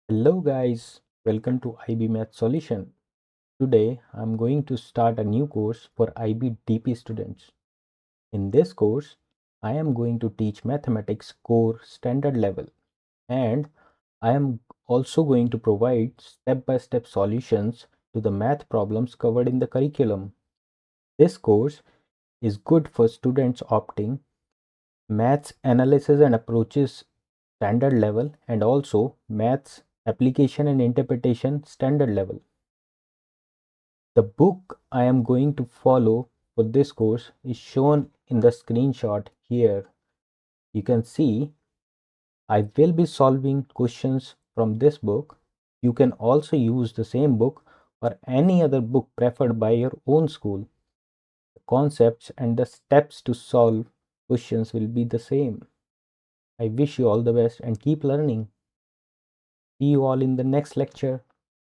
Hello guys, welcome to IB Math Solution. Today I'm going to start a new course for IBDP students. In this course, I am going to teach mathematics core standard level and I am also going to provide step-by-step solutions to the math problems covered in the curriculum. This course is good for students opting maths analysis and approaches standard level and also maths application and interpretation standard level. The book I am going to follow for this course is shown in the screenshot here. You can see I will be solving questions from this book. You can also use the same book or any other book preferred by your own school. The concepts and the steps to solve questions will be the same. I wish you all the best and keep learning. See you all in the next lecture.